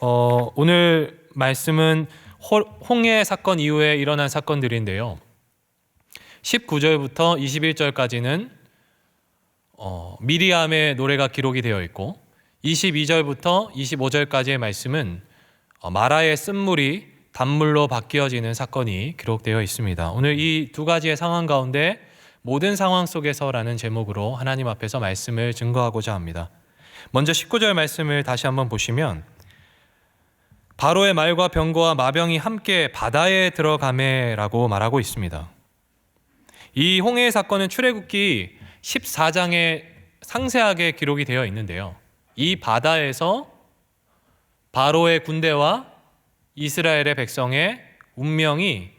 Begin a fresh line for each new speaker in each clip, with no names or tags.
오늘 말씀은 홍해 사건 이후에 일어난 사건들인데요. 19절부터 21절까지는 미리암의 노래가 기록이 되어 있고 22절부터 25절까지의 말씀은 마라의 쓴물이 단물로 바뀌어지는 사건이 기록되어 있습니다. 오늘 이 두 가지의 상황 가운데 모든 상황 속에서라는 제목으로 하나님 앞에서 말씀을 증거하고자 합니다. 먼저 19절 말씀을 다시 한번 보시면 바로의 말과 병거와 마병이 함께 바다에 들어가매라고 말하고 있습니다. 이 홍해 사건은 출애굽기 14장에 상세하게 기록이 되어 있는데요. 이 바다에서 바로의 군대와 이스라엘의 백성의 운명이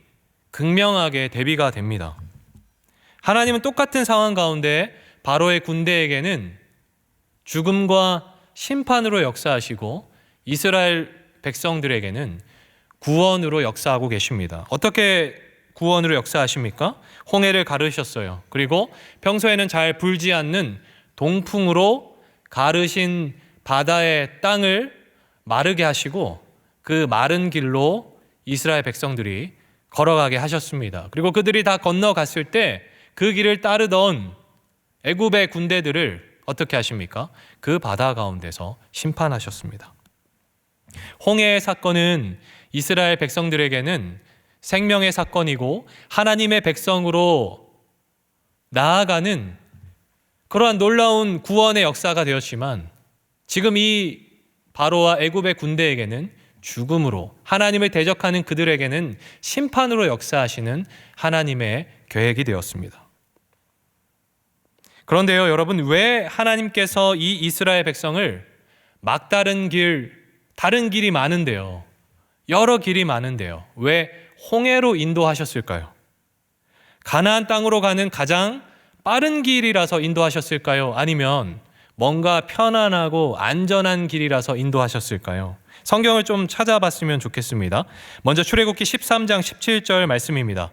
극명하게 대비가 됩니다. 하나님은 똑같은 상황 가운데 바로의 군대에게는 죽음과 심판으로 역사하시고 이스라엘 백성들에게는 구원으로 역사하고 계십니다. 어떻게 구원으로 역사하십니까? 홍해를 가르셨어요. 그리고 평소에는 잘 불지 않는 동풍으로 가르신 바다의 땅을 마르게 하시고 그 마른 길로 이스라엘 백성들이 걸어가게 하셨습니다. 그리고 그들이 다 건너갔을 때 그 길을 따르던 애굽의 군대들을 어떻게 하십니까? 그 바다 가운데서 심판하셨습니다. 홍해의 사건은 이스라엘 백성들에게는 생명의 사건이고 하나님의 백성으로 나아가는 그러한 놀라운 구원의 역사가 되었지만 지금 이 바로와 애굽의 군대에게는 죽음으로, 하나님을 대적하는 그들에게는 심판으로 역사하시는 하나님의 계획이 되었습니다. 그런데요, 여러분, 왜 하나님께서 이 이스라엘 백성을 막다른 길, 다른 길이 많은데요, 여러 길이 많은데요, 왜 홍해로 인도하셨을까요? 가나안 땅으로 가는 가장 빠른 길이라서 인도하셨을까요? 아니면 뭔가 편안하고 안전한 길이라서 인도하셨을까요? 성경을 좀 찾아봤으면 좋겠습니다. 먼저 출애굽기 13장 17절 말씀입니다.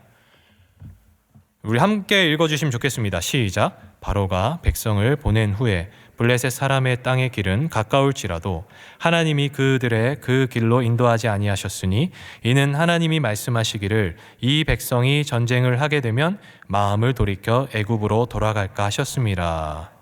우리 함께 읽어주시면 좋겠습니다. 시작. 바로가 백성을 보낸 후에 블레셋 사람의 땅의 길은 가까울지라도 하나님이 그들의 그 길로 인도하지 아니하셨으니 이는 하나님이 말씀하시기를 이 백성이 전쟁을 하게 되면 마음을 돌이켜 애굽으로 돌아갈까 하셨습니다.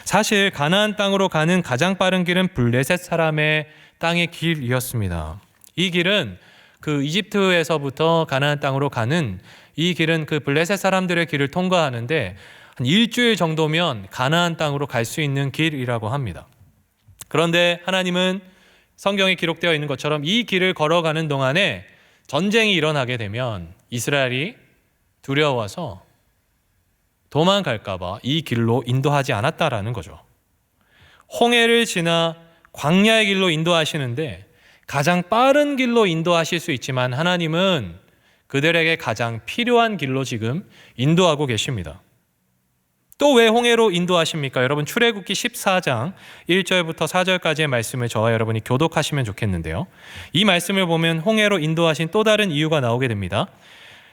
사실 가나안 땅으로 가는 가장 빠른 길은 블레셋 사람의 땅의 길이었습니다. 이 길은 그 이집트에서부터 가나안 땅으로 가는 이 길은 그 블레셋 사람들의 길을 통과하는데 한 일주일 정도면 가나안 땅으로 갈 수 있는 길이라고 합니다. 그런데 하나님은 성경에 기록되어 있는 것처럼 이 길을 걸어가는 동안에 전쟁이 일어나게 되면 이스라엘이 두려워서 도망갈까 봐 이 길로 인도하지 않았다라는 거죠. 홍해를 지나 광야의 길로 인도하시는데 가장 빠른 길로 인도하실 수 있지만 하나님은 그들에게 가장 필요한 길로 지금 인도하고 계십니다. 또 왜 홍해로 인도하십니까? 여러분, 출애굽기 14장 1절부터 4절까지의 말씀을 저와 여러분이 교독하시면 좋겠는데요. 이 말씀을 보면 홍해로 인도하신 또 다른 이유가 나오게 됩니다.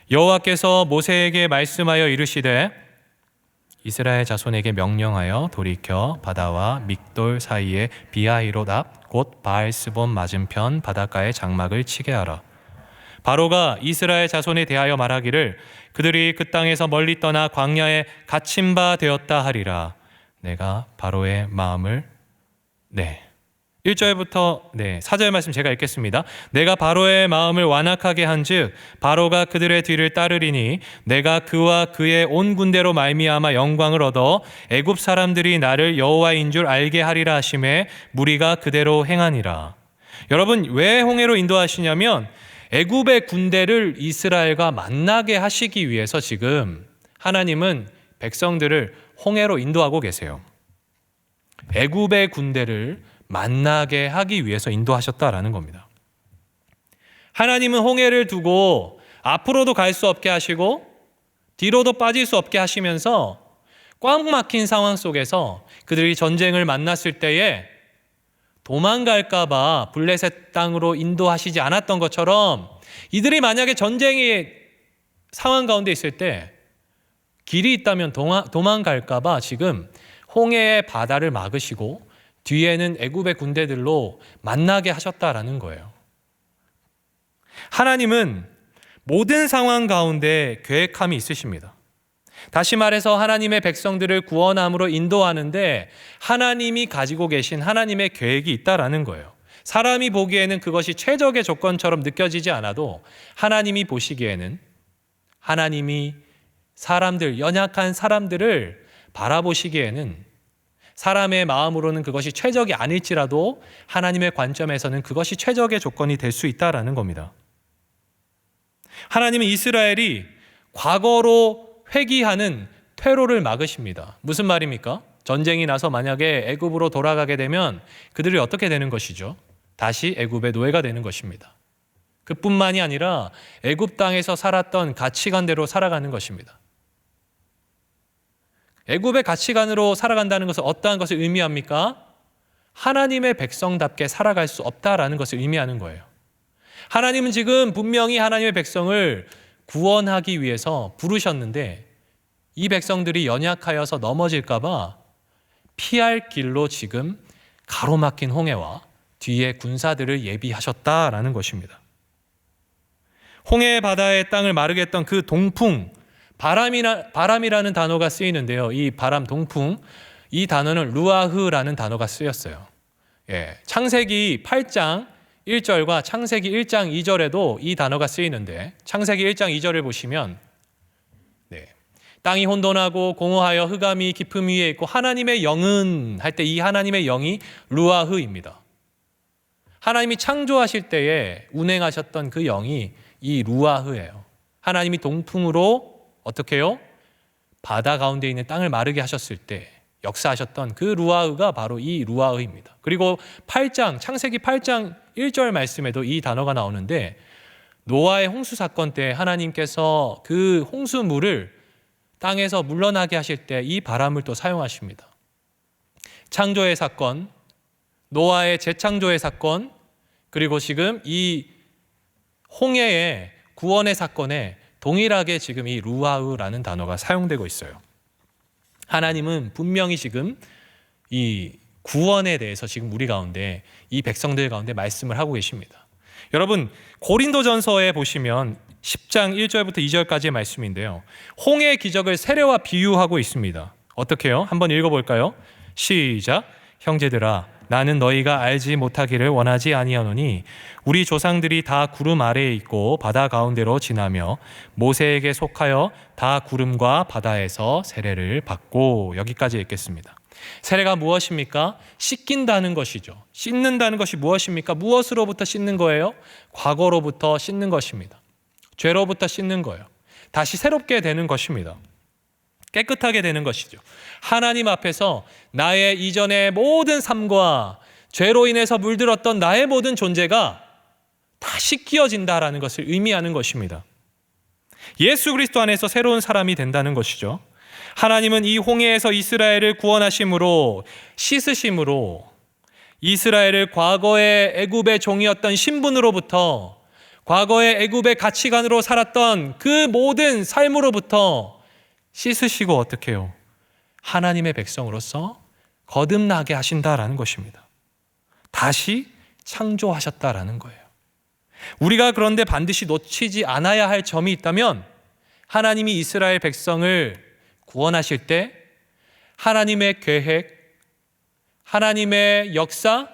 여호와께서 모세에게 말씀하여 이르시되 이스라엘 자손에게 명령하여 돌이켜 바다와 믹돌 사이에 비하히롯 앞 곧 바알스본 맞은편 바닷가에 장막을 치게 하라. 바로가 이스라엘 자손에 대하여 말하기를 그들이 그 땅에서 멀리 떠나 광야에 갇힌 바 되었다 하리라. 내가 바로의 마음을 1절부터 4절 말씀 제가 읽겠습니다. 내가 바로의 마음을 완악하게 한즉 바로가 그들의 뒤를 따르리니 내가 그와 그의 온 군대로 말미암아 영광을 얻어 애굽 사람들이 나를 여호와인 줄 알게 하리라 하심에 무리가 그대로 행하니라. 여러분, 왜 홍해로 인도하시냐면 애굽의 군대를 이스라엘과 만나게 하시기 위해서 지금 하나님은 백성들을 홍해로 인도하고 계세요. 애굽의 군대를 만나게 하기 위해서 인도하셨다라는 겁니다. 하나님은 홍해를 두고 앞으로도 갈 수 없게 하시고 뒤로도 빠질 수 없게 하시면서 꽉 막힌 상황 속에서 그들이 전쟁을 만났을 때에 도망갈까 봐 블레셋 땅으로 인도하시지 않았던 것처럼 이들이 만약에 전쟁의 상황 가운데 있을 때 길이 있다면 도망갈까 봐 지금 홍해의 바다를 막으시고 뒤에는 애굽의 군대들로 만나게 하셨다라는 거예요. 하나님은 모든 상황 가운데 계획함이 있으십니다. 다시 말해서 하나님의 백성들을 구원함으로 인도하는데 하나님이 가지고 계신 하나님의 계획이 있다라는 거예요. 사람이 보기에는 그것이 최적의 조건처럼 느껴지지 않아도 하나님이 보시기에는, 하나님이 연약한 사람들을 바라보시기에는, 사람의 마음으로는 그것이 최적이 아닐지라도 하나님의 관점에서는 그것이 최적의 조건이 될 수 있다라는 겁니다. 하나님은 이스라엘이 과거로 회귀하는 퇴로를 막으십니다. 무슨 말입니까? 전쟁이 나서 만약에 애굽으로 돌아가게 되면 그들이 어떻게 되는 것이죠? 다시 애굽의 노예가 되는 것입니다. 그뿐만이 아니라 애굽 땅에서 살았던 가치관대로 살아가는 것입니다. 애굽의 가치관으로 살아간다는 것은 어떠한 것을 의미합니까? 하나님의 백성답게 살아갈 수 없다라는 것을 의미하는 거예요. 하나님은 지금 분명히 하나님의 백성을 구원하기 위해서 부르셨는데 이 백성들이 연약하여서 넘어질까 봐 피할 길로 지금 가로막힌 홍해와 뒤에 군사들을 예비하셨다라는 것입니다. 홍해 바다의 땅을 마르게 했던 그 동풍, 바람이라는 단어가 쓰이는데요. 이 바람, 동풍, 이 단어는 루아흐라는 단어가 쓰였어요. 창세기 8장 1절과 창세기 1장 2절에도 이 단어가 쓰이는데, 창세기 1장 2절을 보시면 땅이 혼돈하고 공허하여 흑암이 깊음 위에 있고 하나님의 영은 할 때 이 하나님의 영이 루아흐입니다. 하나님이 창조하실 때에 운행하셨던 그 영이 이 루아흐예요. 하나님이 동풍으로 어떻게 해요? 바다 가운데 있는 땅을 마르게 하셨을 때 역사하셨던 그 루아흐가 바로 이 루아흐입니다. 그리고 창세기 8장 1절 말씀에도 이 단어가 나오는데, 노아의 홍수 사건 때 하나님께서 그 홍수물을 땅에서 물러나게 하실 때 이 바람을 또 사용하십니다. 창조의 사건, 노아의 재창조의 사건, 그리고 지금 이 홍해의 구원의 사건에 동일하게 지금 이 루아흐라는 단어가 사용되고 있어요. 하나님은 분명히 지금 이 구원에 대해서 지금 우리 가운데, 이 백성들 가운데 말씀을 하고 계십니다. 여러분, 고린도전서에 보시면 10장 1절부터 2절까지의 말씀인데요, 홍해의 기적을 세례와 비유하고 있습니다. 어떻게 해요? 한번 읽어볼까요? 시작. 형제들아, 나는 너희가 알지 못하기를 원하지 아니하노니 우리 조상들이 다 구름 아래에 있고 바다 가운데로 지나며 모세에게 속하여 다 구름과 바다에서 세례를 받고. 여기까지 읽겠습니다. 세례가 무엇입니까? 씻긴다는 것이죠. 씻는다는 것이 무엇입니까? 무엇으로부터 씻는 거예요? 과거로부터 씻는 것입니다. 죄로부터 씻는 거예요. 다시 새롭게 되는 것입니다. 깨끗하게 되는 것이죠. 하나님 앞에서 나의 이전의 모든 삶과 죄로 인해서 물들었던 나의 모든 존재가 다 씻겨진다라는 것을 의미하는 것입니다. 예수 그리스도 안에서 새로운 사람이 된다는 것이죠. 하나님은 이 홍해에서 이스라엘을 구원하심으로, 씻으심으로 이스라엘을 과거의 애굽의 종이었던 신분으로부터, 과거의 애굽의 가치관으로 살았던 그 모든 삶으로부터 씻으시고 어떻게 해요? 하나님의 백성으로서 거듭나게 하신다라는 것입니다. 다시 창조하셨다라는 거예요. 우리가 그런데 반드시 놓치지 않아야 할 점이 있다면, 하나님이 이스라엘 백성을 구원하실 때 하나님의 계획, 하나님의 역사,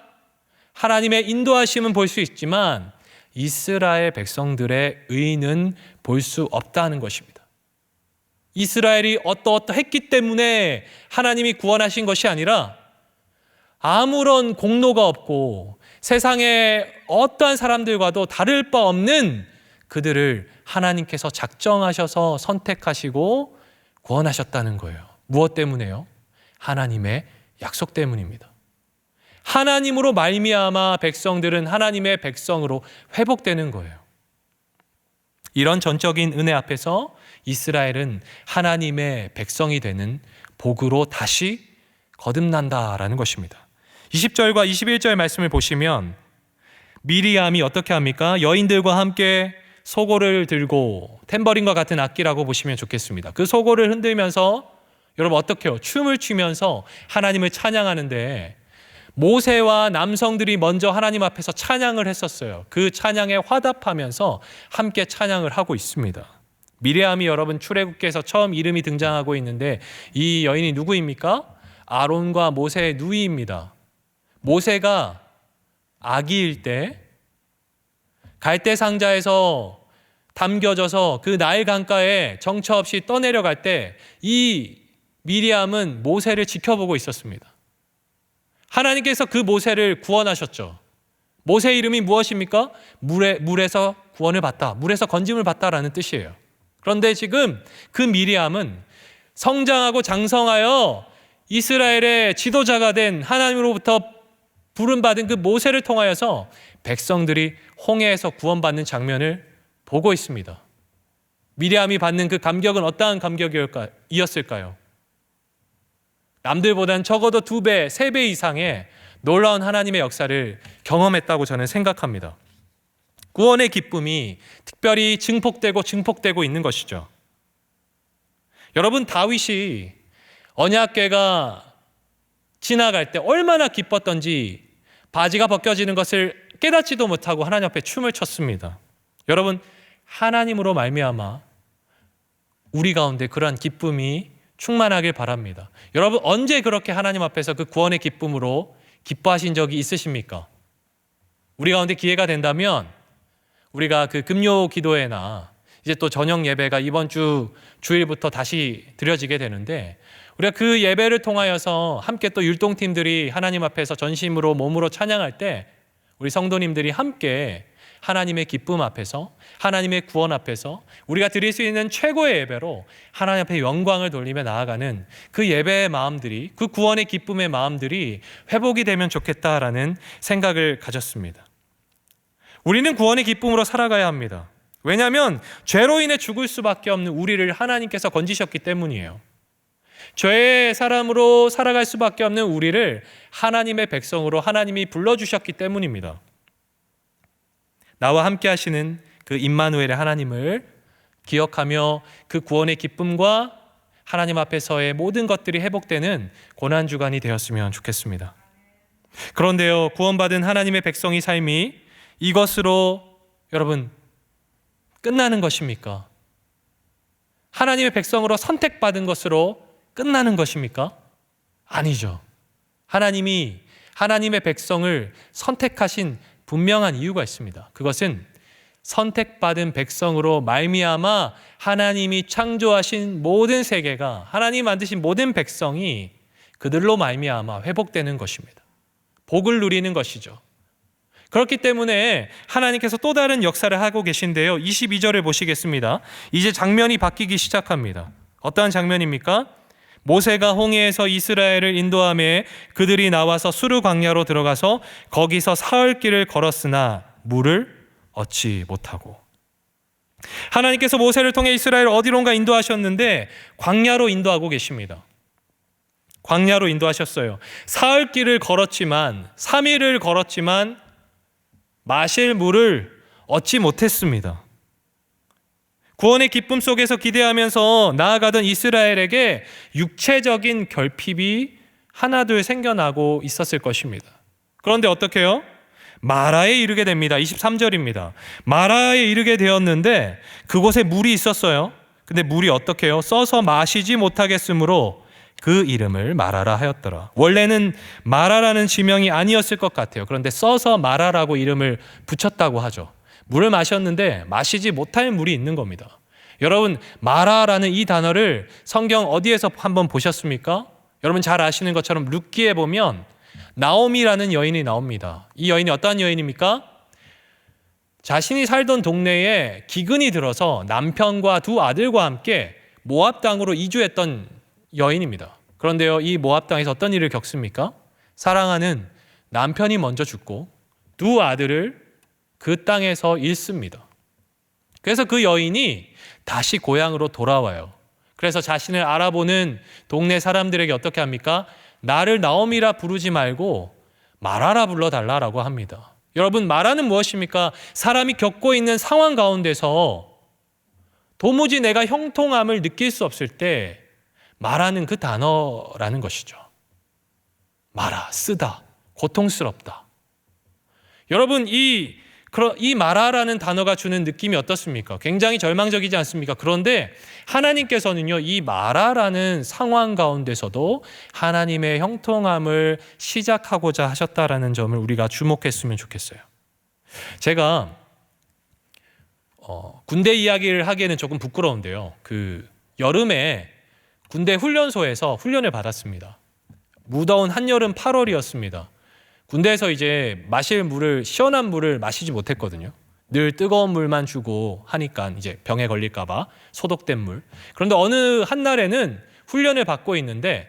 하나님의 인도하심은 볼 수 있지만 이스라엘 백성들의 의는 볼 수 없다는 것입니다. 이스라엘이 어떠했기 때문에 하나님이 구원하신 것이 아니라 아무런 공로가 없고 세상에 어떠한 사람들과도 다를 바 없는 그들을 하나님께서 작정하셔서 선택하시고 구원하셨다는 거예요. 무엇 때문에요? 하나님의 약속 때문입니다. 하나님으로 말미암아 백성들은 하나님의 백성으로 회복되는 거예요. 이런 전적인 은혜 앞에서 이스라엘은 하나님의 백성이 되는 복으로 다시 거듭난다라는 것입니다. 20절과 21절 말씀을 보시면 미리암이 어떻게 합니까? 여인들과 함께 소고를 들고, 탬버린과 같은 악기라고 보시면 좋겠습니다. 그 소고를 흔들면서 여러분 어떻게 해요? 춤을 추면서 하나님을 찬양하는데, 모세와 남성들이 먼저 하나님 앞에서 찬양을 했었어요. 그 찬양에 화답하면서 함께 찬양을 하고 있습니다. 미리암이 여러분 출애굽기에서 처음 이름이 등장하고 있는데 이 여인이 누구입니까? 아론과 모세의 누이입니다. 모세가 아기일 때 갈대 상자에서 담겨져서 그 나일 강가에 정처 없이 떠내려갈 때 이 미리암은 모세를 지켜보고 있었습니다. 하나님께서 그 모세를 구원하셨죠. 모세의 이름이 무엇입니까? 물에서 구원을 받다, 물에서 건짐을 받다라는 뜻이에요. 그런데 지금 그 미리암은 성장하고 장성하여 이스라엘의 지도자가 된 하나님으로부터 부름받은 그 모세를 통하여서 백성들이 홍해에서 구원받는 장면을 보고 있습니다. 미리암이 받는 그 감격은 어떠한 감격이었을까요? 남들보다는 적어도 2배, 3배 이상의 놀라운 하나님의 역사를 경험했다고 저는 생각합니다. 구원의 기쁨이 특별히 증폭되고 있는 것이죠. 여러분, 다윗이 언약궤가 지나갈 때 얼마나 기뻤던지 바지가 벗겨지는 것을 깨닫지도 못하고 하나님 앞에 춤을 췄습니다. 여러분, 하나님으로 말미암아 우리 가운데 그러한 기쁨이 충만하길 바랍니다. 여러분, 언제 그렇게 하나님 앞에서 그 구원의 기쁨으로 기뻐하신 적이 있으십니까? 우리 가운데 기회가 된다면 우리가 그 금요 기도회나 이제 또 저녁 예배가 이번 주일부터 다시 드려지게 되는데 우리가 그 예배를 통하여서 함께 또 율동팀들이 하나님 앞에서 전심으로 몸으로 찬양할 때 우리 성도님들이 함께 하나님의 기쁨 앞에서, 하나님의 구원 앞에서 우리가 드릴 수 있는 최고의 예배로 하나님 앞에 영광을 돌리며 나아가는 그 예배의 마음들이, 그 구원의 기쁨의 마음들이 회복이 되면 좋겠다라는 생각을 가졌습니다. 우리는 구원의 기쁨으로 살아가야 합니다. 왜냐하면 죄로 인해 죽을 수밖에 없는 우리를 하나님께서 건지셨기 때문이에요. 죄의 사람으로 살아갈 수밖에 없는 우리를 하나님의 백성으로 하나님이 불러주셨기 때문입니다. 나와 함께 하시는 그 임마누엘의 하나님을 기억하며 그 구원의 기쁨과 하나님 앞에서의 모든 것들이 회복되는 고난주간이 되었으면 좋겠습니다. 그런데요, 구원받은 하나님의 백성의 삶이 이것으로 여러분 끝나는 것입니까? 하나님의 백성으로 선택받은 것으로 끝나는 것입니까? 아니죠. 하나님이 하나님의 백성을 선택하신 분명한 이유가 있습니다. 그것은 선택받은 백성으로 말미암아 하나님이 창조하신 모든 세계가, 하나님이 만드신 모든 백성이 그들로 말미암아 회복되는 것입니다. 복을 누리는 것이죠. 그렇기 때문에 하나님께서 또 다른 역사를 하고 계신데요, 22절을 보시겠습니다. 이제 장면이 바뀌기 시작합니다. 어떠한 장면입니까? 모세가 홍해에서 이스라엘을 인도하며 그들이 나와서 수르 광야로 들어가서 거기서 사흘 길을 걸었으나 물을 얻지 못하고. 하나님께서 모세를 통해 이스라엘을 어디론가 인도하셨는데 광야로 인도하고 계십니다. 광야로 인도하셨어요. 사흘 길을 걸었지만, 3일을 걸었지만 마실 물을 얻지 못했습니다. 구원의 기쁨 속에서 기대하면서 나아가던 이스라엘에게 육체적인 결핍이 하나둘 생겨나고 있었을 것입니다. 그런데 어떻게 해요? 마라에 이르게 됩니다. 23절입니다. 마라에 이르게 되었는데 그곳에 물이 있었어요. 근데 물이 어떻게 해요? 써서 마시지 못하겠으므로 그 이름을 마라라 하였더라. 원래는 마라라는 지명이 아니었을 것 같아요. 그런데 써서 마라라고 이름을 붙였다고 하죠. 물을 마셨는데 마시지 못할 물이 있는 겁니다. 여러분, 마라라는 이 단어를 성경 어디에서 한번 보셨습니까? 여러분 잘 아시는 것처럼 룻기에 보면 나오미라는 여인이 나옵니다. 이 여인이 어떠한 여인입니까? 자신이 살던 동네에 기근이 들어서 남편과 2 아들과 함께 모압 땅으로 이주했던 여인입니다. 그런데요, 이 모압 땅에서 어떤 일을 겪습니까? 사랑하는 남편이 먼저 죽고 2 아들을 그 땅에서 잃습니다. 그래서 그 여인이 다시 고향으로 돌아와요. 그래서 자신을 알아보는 동네 사람들에게 어떻게 합니까? 나를 나오미라 부르지 말고 마라라 불러달라라고 합니다. 여러분, 마라는 무엇입니까? 사람이 겪고 있는 상황 가운데서 도무지 내가 형통함을 느낄 수 없을 때 마라는 그 단어라는 것이죠. 마라, 쓰다, 고통스럽다. 여러분, 이 마라라는 단어가 주는 느낌이 어떻습니까? 굉장히 절망적이지 않습니까? 그런데 하나님께서는요, 이 마라라는 상황 가운데서도 하나님의 형통함을 시작하고자 하셨다라는 점을 우리가 주목했으면 좋겠어요. 제가 군대 이야기를 하기에는 조금 부끄러운데요. 여름에 군대 훈련소에서 훈련을 받았습니다. 무더운 한여름 8월이었습니다. 군대에서 이제 마실 물을, 시원한 물을 마시지 못했거든요. 늘 뜨거운 물만 주고 하니까 이제 병에 걸릴까봐 소독된 물. 그런데 어느 한 날에는 훈련을 받고 있는데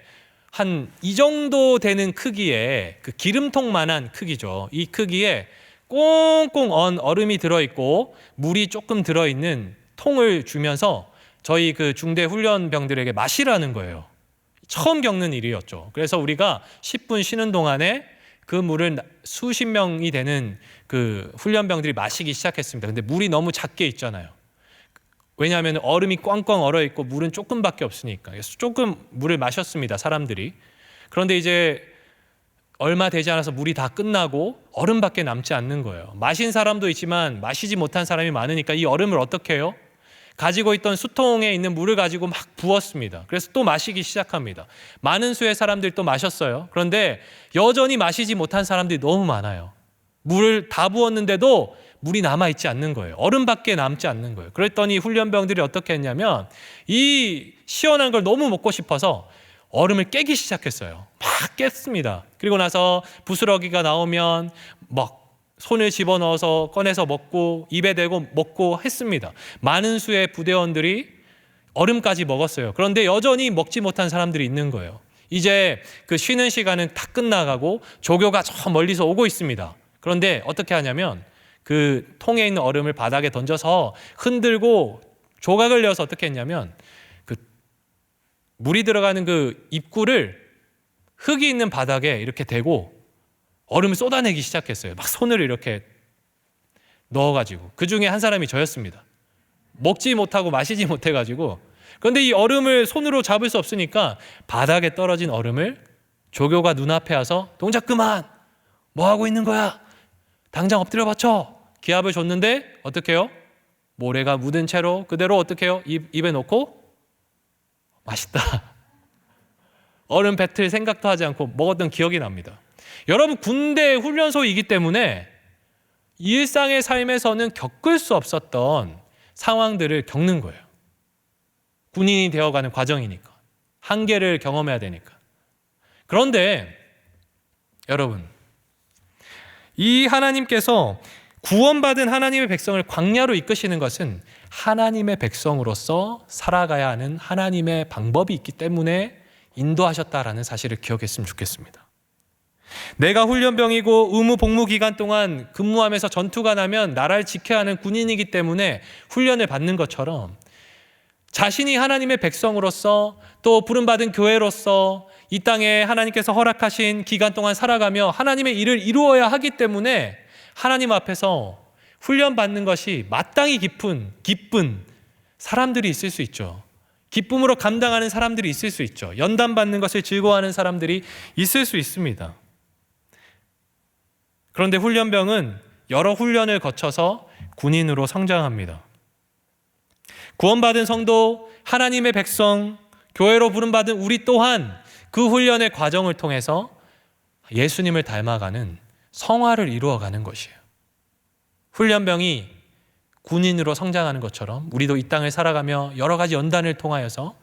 한 이 정도 되는 크기의 기름통만한 크기죠. 이 크기에 꽁꽁 언 얼음이 들어있고 물이 조금 들어있는 통을 주면서 저희 중대 훈련병들에게 마시라는 거예요. 처음 겪는 일이었죠. 그래서 우리가 10분 쉬는 동안에 그 물을 수십 명이 되는 훈련병들이 마시기 시작했습니다. 근데 물이 너무 작게 있잖아요. 왜냐하면 얼음이 꽝꽝 얼어 있고 물은 조금밖에 없으니까. 그래서 조금 물을 마셨습니다, 사람들이. 그런데 이제 얼마 되지 않아서 물이 다 끝나고 얼음밖에 남지 않는 거예요. 마신 사람도 있지만 마시지 못한 사람이 많으니까 이 얼음을 어떻게 해요? 가지고 있던 수통에 있는 물을 가지고 막 부었습니다. 그래서 또 마시기 시작합니다. 많은 수의 사람들이 또 마셨어요. 그런데 여전히 마시지 못한 사람들이 너무 많아요. 물을 다 부었는데도 물이 남아있지 않는 거예요. 얼음밖에 남지 않는 거예요. 그랬더니 훈련병들이 어떻게 했냐면 이 시원한 걸 너무 먹고 싶어서 얼음을 깨기 시작했어요. 막 깼습니다. 그리고 나서 부스러기가 나오면 막 손을 집어넣어서 꺼내서 먹고 입에 대고 먹고 했습니다. 많은 수의 부대원들이 얼음까지 먹었어요. 그런데 여전히 먹지 못한 사람들이 있는 거예요. 이제 쉬는 시간은 다 끝나가고 조교가 저 멀리서 오고 있습니다. 그런데 어떻게 하냐면 통에 있는 얼음을 바닥에 던져서 흔들고 조각을 내어서 어떻게 했냐면 물이 들어가는 입구를 흙이 있는 바닥에 이렇게 대고 얼음을 쏟아내기 시작했어요. 막 손을 이렇게 넣어가지고. 그 중에 한 사람이 저였습니다. 먹지 못하고 마시지 못해가지고. 그런데 이 얼음을 손으로 잡을 수 없으니까 바닥에 떨어진 얼음을 조교가 눈앞에 와서 동작 그만! 뭐 하고 있는 거야? 당장 엎드려 받쳐! 기합을 줬는데 어떻게 해요? 모래가 묻은 채로 그대로 어떻게 해요? 입에 넣고 맛있다. 얼음 뱉을 생각도 하지 않고 먹었던 기억이 납니다. 여러분, 군대 훈련소이기 때문에 일상의 삶에서는 겪을 수 없었던 상황들을 겪는 거예요. 군인이 되어가는 과정이니까. 한계를 경험해야 되니까. 그런데 여러분, 이 하나님께서 구원받은 하나님의 백성을 광야로 이끄시는 것은 하나님의 백성으로서 살아가야 하는 하나님의 방법이 있기 때문에 인도하셨다라는 사실을 기억했으면 좋겠습니다. 내가 훈련병이고 의무 복무 기간 동안 근무하면서 전투가 나면 나라를 지켜야 하는 군인이기 때문에 훈련을 받는 것처럼 자신이 하나님의 백성으로서 또 부름받은 교회로서 이 땅에 하나님께서 허락하신 기간 동안 살아가며 하나님의 일을 이루어야 하기 때문에 하나님 앞에서 훈련받는 것이 마땅히 기쁜 사람들이 있을 수 있죠. 기쁨으로 감당하는 사람들이 있을 수 있죠. 연단받는 것을 즐거워하는 사람들이 있을 수 있습니다. 그런데 훈련병은 여러 훈련을 거쳐서 군인으로 성장합니다. 구원받은 성도, 하나님의 백성, 교회로 부름받은 우리 또한 그 훈련의 과정을 통해서 예수님을 닮아가는 성화를 이루어가는 것이에요. 훈련병이 군인으로 성장하는 것처럼 우리도 이 땅을 살아가며 여러 가지 연단을 통하여서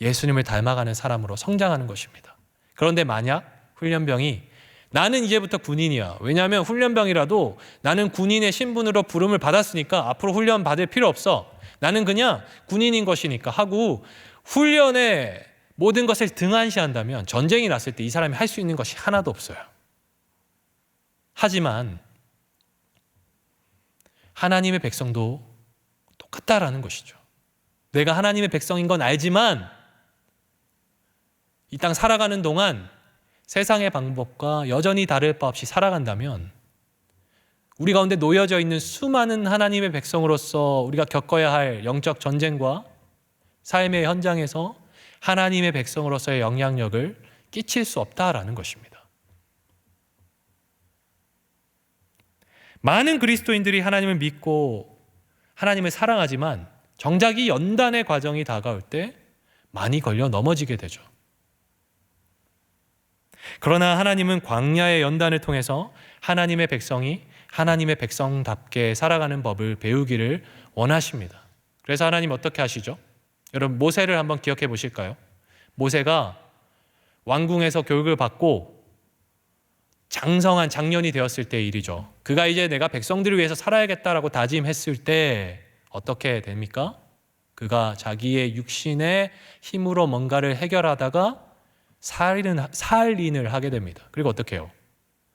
예수님을 닮아가는 사람으로 성장하는 것입니다. 그런데 만약 훈련병이 나는 이제부터 군인이야. 왜냐하면 훈련병이라도 나는 군인의 신분으로 부름을 받았으니까 앞으로 훈련 받을 필요 없어. 나는 그냥 군인인 것이니까 하고 훈련의 모든 것을 등한시한다면 전쟁이 났을 때 이 사람이 할 수 있는 것이 하나도 없어요. 하지만 하나님의 백성도 똑같다라는 것이죠. 내가 하나님의 백성인 건 알지만 이 땅 살아가는 동안 세상의 방법과 여전히 다를 바 없이 살아간다면 우리 가운데 놓여져 있는 수많은 하나님의 백성으로서 우리가 겪어야 할 영적 전쟁과 삶의 현장에서 하나님의 백성으로서의 영향력을 끼칠 수 없다라는 것입니다. 많은 그리스도인들이 하나님을 믿고 하나님을 사랑하지만 정작 이 연단의 과정이 다가올 때 많이 걸려 넘어지게 되죠. 그러나 하나님은 광야의 연단을 통해서 하나님의 백성이 하나님의 백성답게 살아가는 법을 배우기를 원하십니다. 그래서 하나님 어떻게 하시죠? 여러분, 모세를 한번 기억해 보실까요? 모세가 왕궁에서 교육을 받고 장성한 장년이 되었을 때의 일이죠. 그가 이제 내가 백성들을 위해서 살아야겠다라고 다짐했을 때 어떻게 됩니까? 그가 자기의 육신의 힘으로 뭔가를 해결하다가 살인을 하게 됩니다. 그리고 어떻게 해요?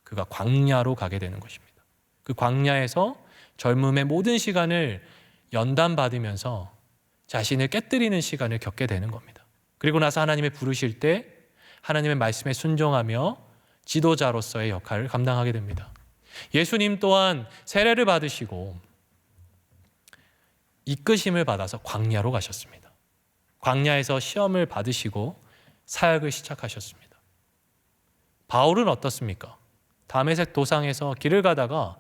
그가 광야로 가게 되는 것입니다. 그 광야에서 젊음의 모든 시간을 연단받으면서 자신을 깨뜨리는 시간을 겪게 되는 겁니다. 그리고 나서 하나님의 부르실 때 하나님의 말씀에 순종하며 지도자로서의 역할을 감당하게 됩니다. 예수님 또한 세례를 받으시고 이끄심을 받아서 광야로 가셨습니다. 광야에서 시험을 받으시고 사역을 시작하셨습니다. 바울은 어떻습니까? 다메섹 도상에서 길을 가다가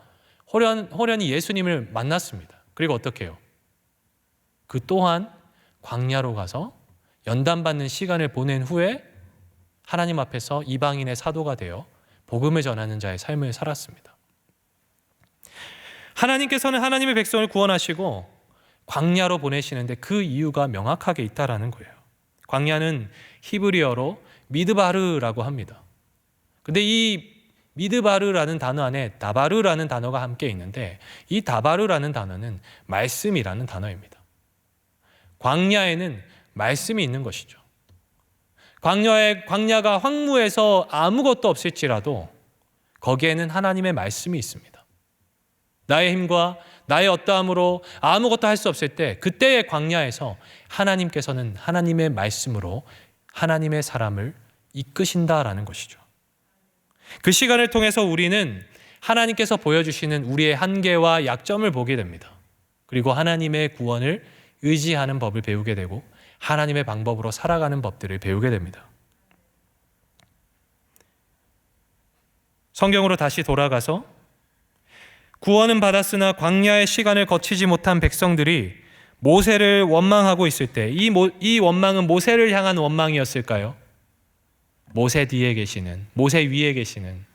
호련히 예수님을 만났습니다. 그리고 어떻게 해요? 그 또한 광야로 가서 연단받는 시간을 보낸 후에 하나님 앞에서 이방인의 사도가 되어 복음을 전하는 자의 삶을 살았습니다. 하나님께서는 하나님의 백성을 구원하시고 광야로 보내시는데 그 이유가 명확하게 있다라는 거예요. 광야는 히브리어로 미드바르라고 합니다. 근데 이 미드바르라는 단어 안에 다바르라는 단어가 함께 있는데 이 다바르라는 단어는 말씀이라는 단어입니다. 광야에는 말씀이 있는 것이죠. 광야가 황무해서 아무것도 없을지라도 거기에는 하나님의 말씀이 있습니다. 나의 힘과 나의 어떠함으로 아무것도 할 수 없을 때 그때의 광야에서 하나님께서는 하나님의 말씀으로 하나님의 사람을 이끄신다라는 것이죠. 그 시간을 통해서 우리는 하나님께서 보여주시는 우리의 한계와 약점을 보게 됩니다. 그리고 하나님의 구원을 의지하는 법을 배우게 되고 하나님의 방법으로 살아가는 법들을 배우게 됩니다. 성경으로 다시 돌아가서 구원은 받았으나 광야의 시간을 거치지 못한 백성들이 모세를 원망하고 있을 때 이 원망은 모세를 향한 원망이었을까요? 모세 뒤에 계시는, 모세 위에 계시는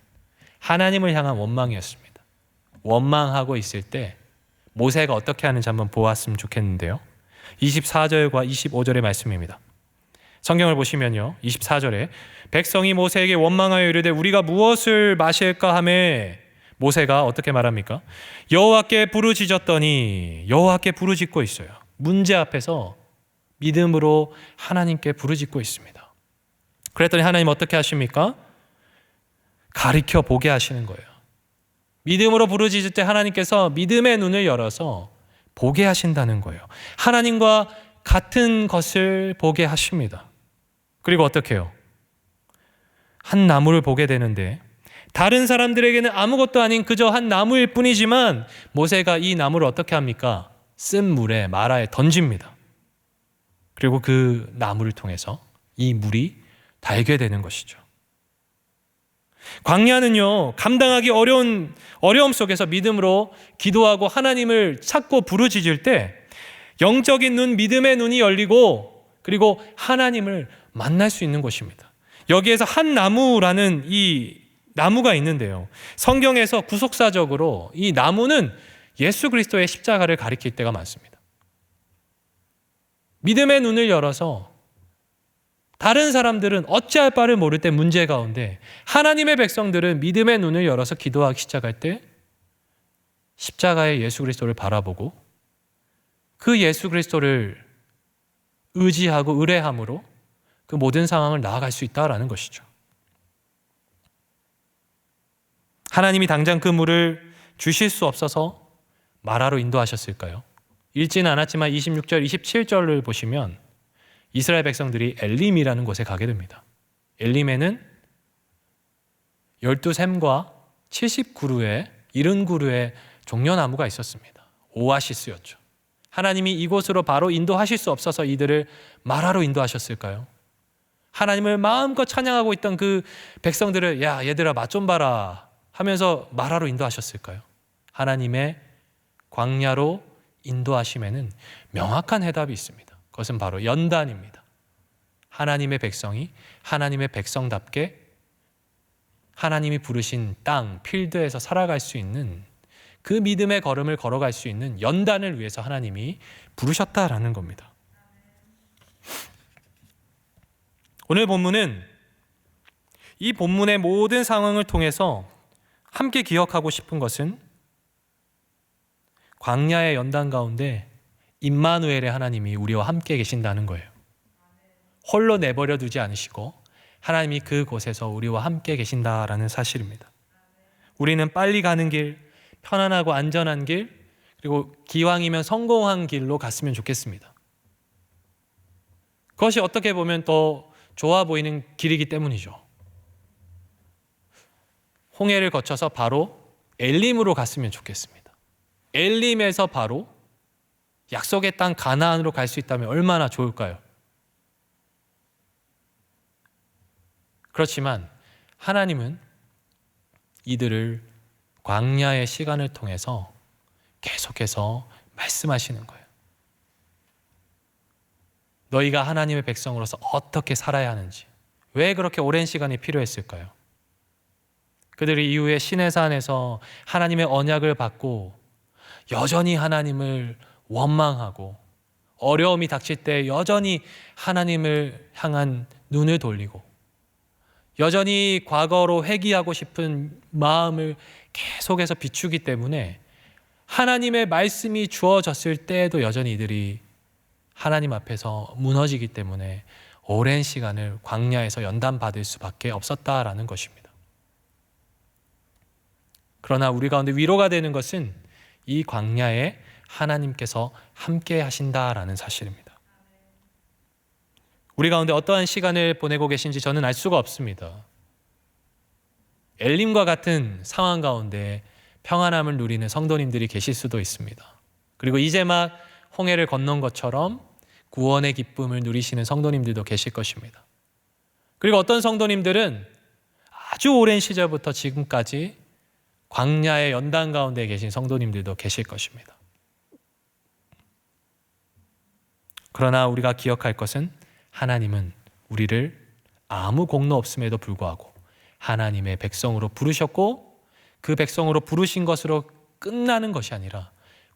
하나님을 향한 원망이었습니다. 원망하고 있을 때 모세가 어떻게 하는지 한번 보았으면 좋겠는데요. 24절과 25절의 말씀입니다. 성경을 보시면요, 24절에 백성이 모세에게 원망하여 이르되 우리가 무엇을 마실까 하매 모세가 어떻게 말합니까? 여호와께 부르짖었더니 여호와께 부르짖고 있어요. 문제 앞에서 믿음으로 하나님께 부르짖고 있습니다. 그랬더니 하나님 어떻게 하십니까? 가리켜 보게 하시는 거예요. 믿음으로 부르짖을 때 하나님께서 믿음의 눈을 열어서 보게 하신다는 거예요. 하나님과 같은 것을 보게 하십니다. 그리고 어떻게 해요? 한 나무를 보게 되는데 다른 사람들에게는 아무것도 아닌 그저 한 나무일 뿐이지만 모세가 이 나무를 어떻게 합니까? 쓴 물에 마라에 던집니다. 그리고 그 나무를 통해서 이 물이 달게 되는 것이죠. 광야는요, 감당하기 어려움 속에서 믿음으로 기도하고 하나님을 찾고 부르짖을 때 영적인 눈, 믿음의 눈이 열리고 그리고 하나님을 만날 수 있는 곳입니다. 여기에서 한 나무라는 이 나무가 있는데요, 성경에서 구속사적으로 이 나무는 예수 그리스도의 십자가를 가리킬 때가 많습니다. 믿음의 눈을 열어서 다른 사람들은 어찌할 바를 모를 때 문제 가운데 하나님의 백성들은 믿음의 눈을 열어서 기도하기 시작할 때 십자가의 예수 그리스도를 바라보고 그 예수 그리스도를 의지하고 의뢰함으로 그 모든 상황을 나아갈 수 있다라는 것이죠. 하나님이 당장 그 물을 주실 수 없어서 마라로 인도하셨을까요? 읽지는 않았지만 26절, 27절을 보시면 이스라엘 백성들이 엘림이라는 곳에 가게 됩니다. 엘림에는 12샘과 70그루의 70그루의 종려나무가 있었습니다. 오아시스였죠. 하나님이 이곳으로 바로 인도하실 수 없어서 이들을 마라로 인도하셨을까요? 하나님을 마음껏 찬양하고 있던 그 백성들을 야 얘들아 맛 좀 봐라 하면서 마라로 인도하셨을까요? 하나님의 광야로 인도하심에는 명확한 해답이 있습니다. 그것은 바로 연단입니다. 하나님의 백성이 하나님의 백성답게 하나님이 부르신 땅, 필드에서 살아갈 수 있는 그 믿음의 걸음을 걸어갈 수 있는 연단을 위해서 하나님이 부르셨다라는 겁니다. 오늘 본문은 이 본문의 모든 상황을 통해서 함께 기억하고 싶은 것은 광야의 연단 가운데 임마누엘의 하나님이 우리와 함께 계신다는 거예요. 홀로 내버려 두지 않으시고 하나님이 그곳에서 우리와 함께 계신다라는 사실입니다. 우리는 빨리 가는 길, 편안하고 안전한 길, 그리고 기왕이면 성공한 길로 갔으면 좋겠습니다. 그것이 어떻게 보면 더 좋아 보이는 길이기 때문이죠. 홍해를 거쳐서 바로 엘림으로 갔으면 좋겠습니다. 엘림에서 바로 약속의 땅 가나안으로 갈 수 있다면 얼마나 좋을까요? 그렇지만 하나님은 이들을 광야의 시간을 통해서 계속해서 말씀하시는 거예요. 너희가 하나님의 백성으로서 어떻게 살아야 하는지, 왜 그렇게 오랜 시간이 필요했을까요? 그들이 이후에 시내산에서 하나님의 언약을 받고 여전히 하나님을 원망하고 어려움이 닥칠 때 여전히 하나님을 향한 눈을 돌리고 여전히 과거로 회귀하고 싶은 마음을 계속해서 비추기 때문에 하나님의 말씀이 주어졌을 때에도 여전히 이들이 하나님 앞에서 무너지기 때문에 오랜 시간을 광야에서 연단받을 수밖에 없었다라는 것입니다. 그러나 우리 가운데 위로가 되는 것은 이 광야에 하나님께서 함께 하신다라는 사실입니다. 우리 가운데 어떠한 시간을 보내고 계신지 저는 알 수가 없습니다. 엘림과 같은 상황 가운데 평안함을 누리는 성도님들이 계실 수도 있습니다. 그리고 이제 막 홍해를 건넌 것처럼 구원의 기쁨을 누리시는 성도님들도 계실 것입니다. 그리고 어떤 성도님들은 아주 오랜 시절부터 지금까지 광야의 연단 가운데 계신 성도님들도 계실 것입니다. 그러나 우리가 기억할 것은 하나님은 우리를 아무 공로 없음에도 불구하고 하나님의 백성으로 부르셨고 그 백성으로 부르신 것으로 끝나는 것이 아니라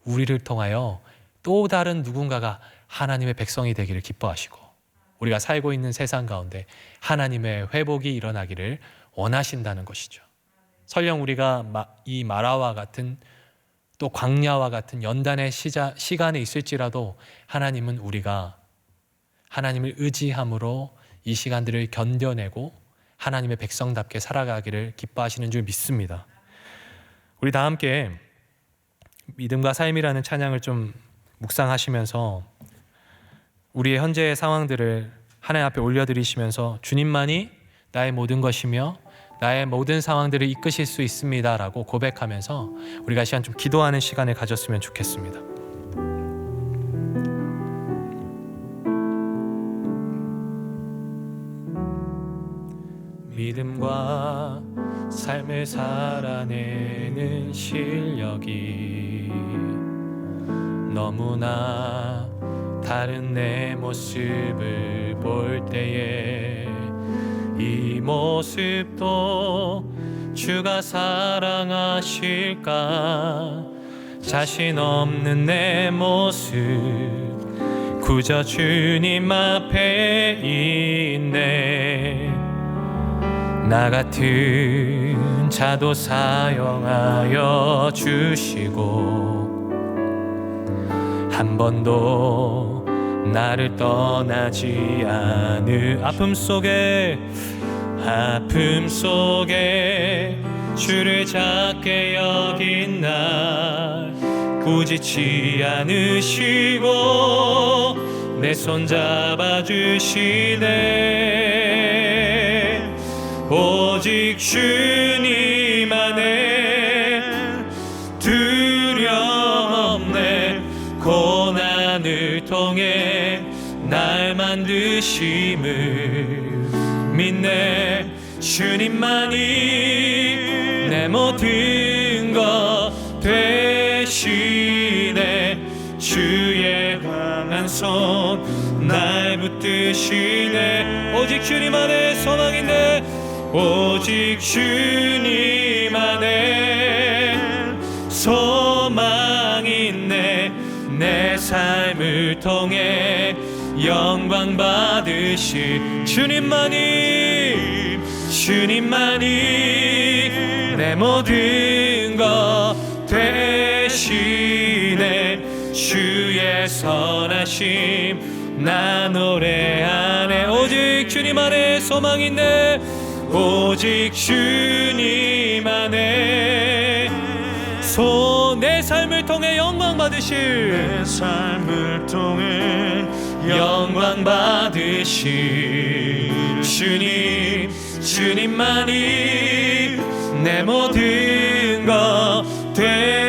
우리를 통하여 또 다른 누군가가 하나님의 백성이 되기를 기뻐하시고 우리가 살고 있는 세상 가운데 하나님의 회복이 일어나기를 원하신다는 것이죠. 설령 우리가 이 마라와 같은 또 광야와 같은 연단의 시간에 있을지라도 하나님은 우리가 하나님을 의지함으로 이 시간들을 견뎌내고 하나님의 백성답게 살아가기를 기뻐하시는 줄 믿습니다. 우리 다 함께 믿음과 삶이라는 찬양을 좀 묵상하시면서 우리의 현재의 상황들을 하나님 앞에 올려드리시면서 주님만이 나의 모든 것이며 나의 모든 상황들을 이끄실 수 있습니다라고 고백하면서 우리가 시간 좀 기도하는 시간을 가졌으면 좋겠습니다. 믿음과 삶을 살아내는 실력이 너무나 다른 내 모습을 볼 때에 이 모습도 주가 사랑하실까 자신 없는 내 모습 그저 주님 앞에 있네 나 같은 자도 사용하여 주시고 한 번도 나를 떠나지 않을 아픔 속에 주를 작게 여긴 날 꾸짖지 않으시고 내 손 잡아주시네 오직 주님 안에 두려움네 고난을 통해 날 만드심을 믿네 주님만이 내 모든 것 되시네. 주의 강한 손 날 붙드시네. 오직 주님 안에 소망이네. 오직 주님 안에 소망이네. 내 삶을 통해 영광 받으시 주님만이 내 모든 것 되시네. 주의 선하심 나 노래하네. 오직 주님 안에 소망 있네. 오직 주님 안에 내 삶을 통해 영광 받으실
내 삶을 통해
영광 받으실 주님만이 내 모든 것 되.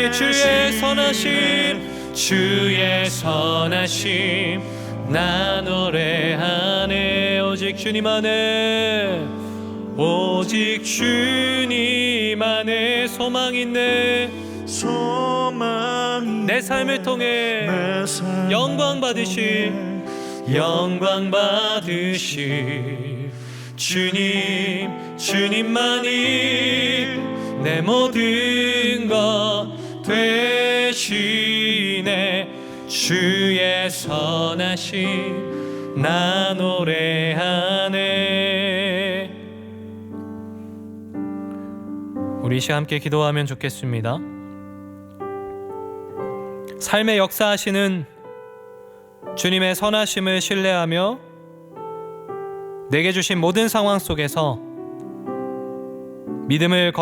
주의 선하심 나 노래하네. 오직 주님 안에 오직 주님 안에 소망 있네. 내 삶을 통해 영광 받으실 주님만이 내 모든 것 되시네. 주의 선하심 나 노래하네. 우리 이 시간 함께 기도하면 좋겠습니다. 삶의 역사하시는 주님의 선하심을 신뢰하며 내게 주신 모든 상황 속에서 믿음의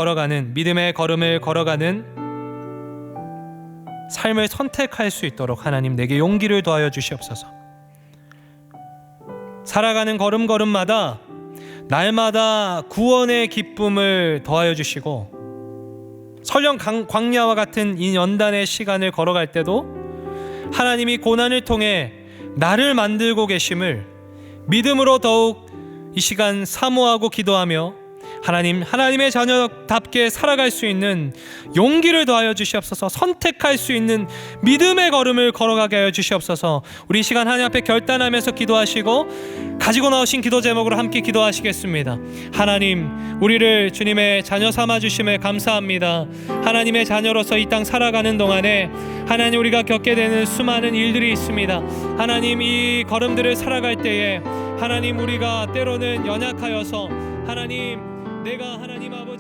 걸음을 걸어가는 삶을 선택할 수 있도록 하나님 내게 용기를 더하여 주시옵소서. 살아가는 걸음걸음마다 날마다 구원의 기쁨을 더하여 주시고 설령 광야와 같은 이 연단의 시간을 걸어갈 때도 하나님이 고난을 통해 나를 만들고 계심을 믿음으로 더욱 이 시간 사모하고 기도하며 하나님의 자녀답게 살아갈 수 있는 용기를 더하여 주시옵소서. 선택할 수 있는 믿음의 걸음을 걸어가게 하여 주시옵소서. 우리 이 시간 하나님 앞에 결단하면서 기도하시고 가지고 나오신 기도 제목으로 함께 기도하시겠습니다. 하나님, 우리를 주님의 자녀 삼아 주심을 감사합니다. 하나님의 자녀로서 이 땅 살아가는 동안에 하나님 우리가 겪게 되는 수많은 일들이 있습니다. 하나님, 이 걸음들을 살아갈 때에 하나님 우리가 때로는 연약하여서 하나님 내가 하나님 아버지